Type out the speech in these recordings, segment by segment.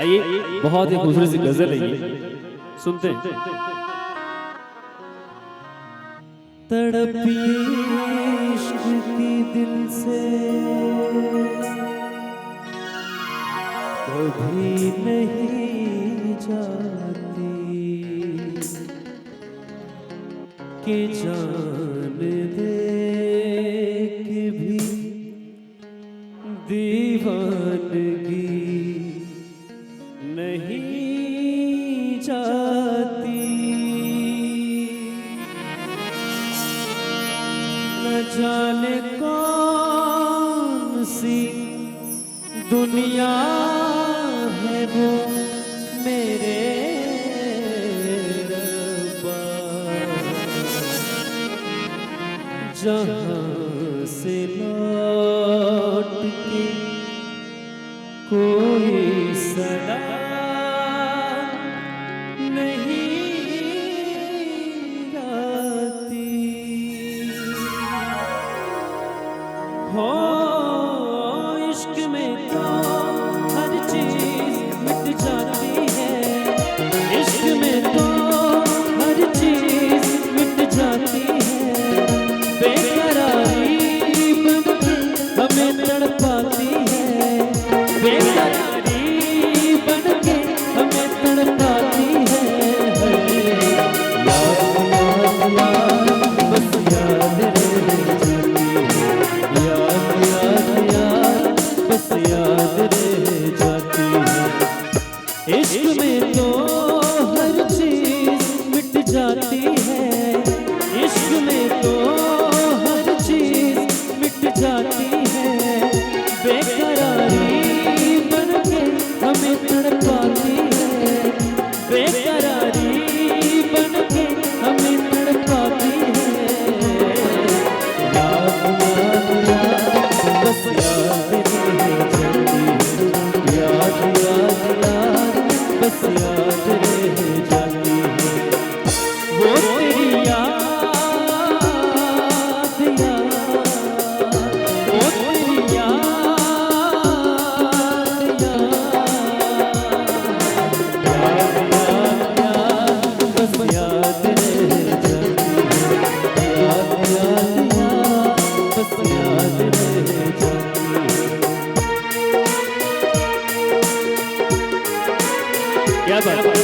आइए बहुत ही खूबसूरत सी गजल है ये, सुनते हैं। तड़पिए इश्क की दिल से कभी नहीं जाती कि जान दे के भी दीवानगी नहीं जाती। न जाने कौन सी दुनिया है वो मेरे रब्बा, जहाँ से लौट के कोई सदा नहीं आती। हो इश्क में तो हर चीज मिट जाती है, इश्क में तो हर चीज मिट जाती है। बेकरारी बनके हमें तड़पाती है, बेकरारी बनके हमें तड़पाती है। याद याद याद बस याद रह जाती है, याद याद याद बस याद रह जाती है। इश्क में तो हर चीज मिट जाती है, इश्क में तो हर चीज मिट जाती है। बेकरारी बनके हमें तड़पाती है, बेकरारी बनके हमें तड़पाती है। याद याद याद बस याद रह जाती है, याद याद याद बस याद रह जाती है। वो तेरी याद याद, वो तेरी याद याद, याद याद बस याद रह जाती है, याद याद याद बस याद रह जाती है। क्या बात है।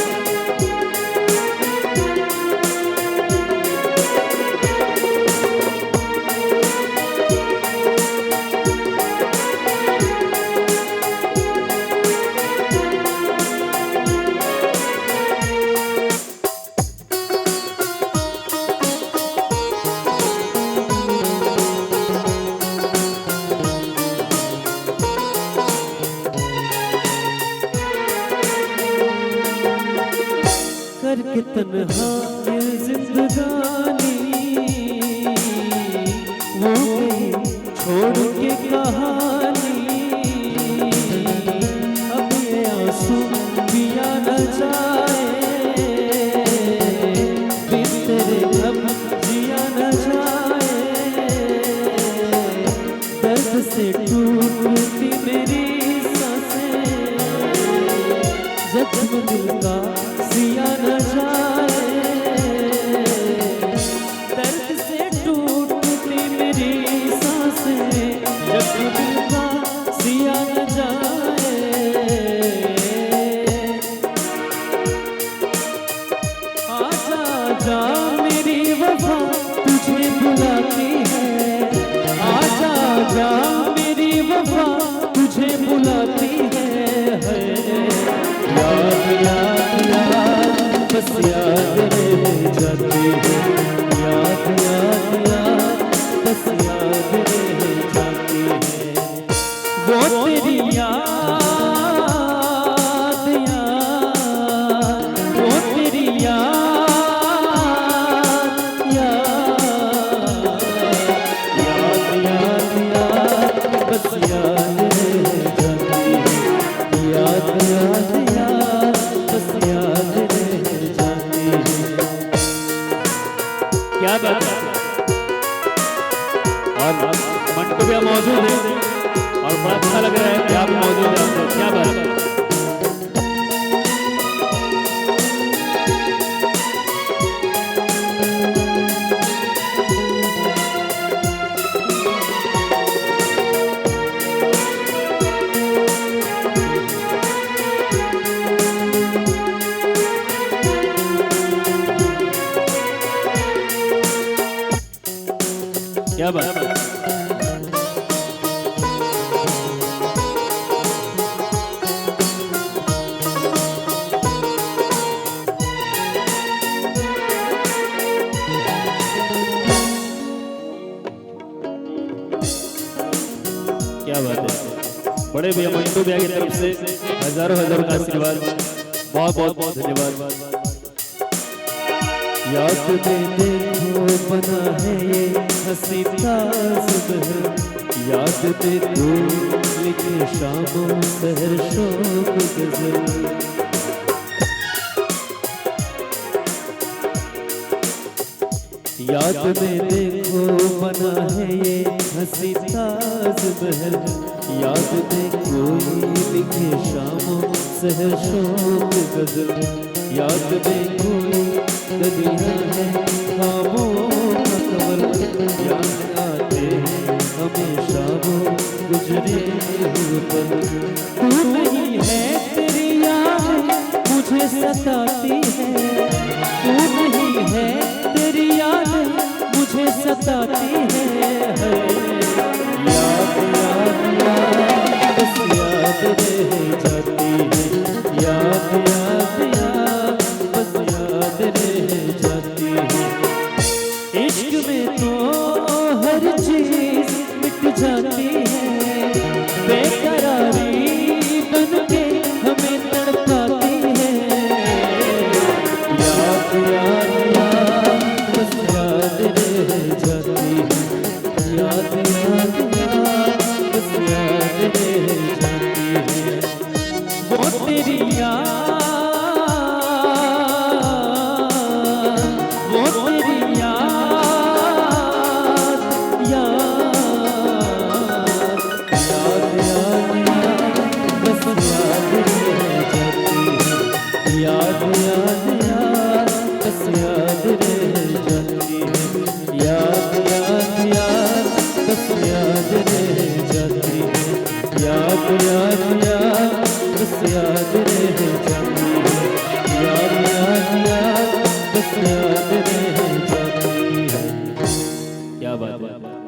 करके तन्हा ये जिंदगानी वो गई छोड़ के कहानी। अब ये आंसू पिया न जाए, बिन तेरे अब जिया न जाए। दर्द से टूटती मेरी सांसें, जख्म दिल का सिया न जाए। दर्द से टूटती मेरी सांसें, जख्म दिल का सिया न जाए। आजा जा मेरी वफा तुझे बुलाती है, आजा जा मेरी वफा तुझे बुलाती है। याद याद याद बस याद रह जाती है, याद याद याद बस याद रह जाती है। वो तेरी याद याद, वो तेरी याद याद, याद याद याद बस याद रह जाती है, याद याद याद बस याद रह जाती है। क्या बात है। और मंटू भैया मौजूद है और बड़ा अच्छा लग रहा है कि आप मौजूद हैं। क्या बात है। क्या बात है। क्या बात है। बड़े भैया मंटू भैया की तरफ से हजारों हजारों का आशीर्वाद, बहुत बहुत बहुत धन्यवाद। याद में देखो बना है ये हंसी ताज़, याद में तू लिखे शामों सहर शोक गजल। याद में देखो बना है ये हंसी ताज़ महल, याद में कोई लिखे शामों सहर शोक गजल। याद में कोई नदियाँ है खामों का कमल, याद आते हैं हमेशा वो गुजरे हुए पल। तू नहीं है तेरी याद मुझे सताती है, तू नहीं है तेरी याद मुझे सताती है। याद याद याद बस याद रह जाती है, याद याद याद बस याद रह जाती है। इश्क में तो हर चीज मिट जाती है, बेकरारी बन के हमें तड़पाती है। याद याद याद बस याद रह जाती है, याद याद याद बस याद रह जाती है। वो तेरी याद, वो तेरी याद, याद याद याद याद बस याद रह जाती है, याद याद याद बस याद रह जाती है। याद याद याद बस याद रह जाती है, याद याद याद बस याद रह जाती है, याद याद याद बस याद रह जाती है। क्या बात है।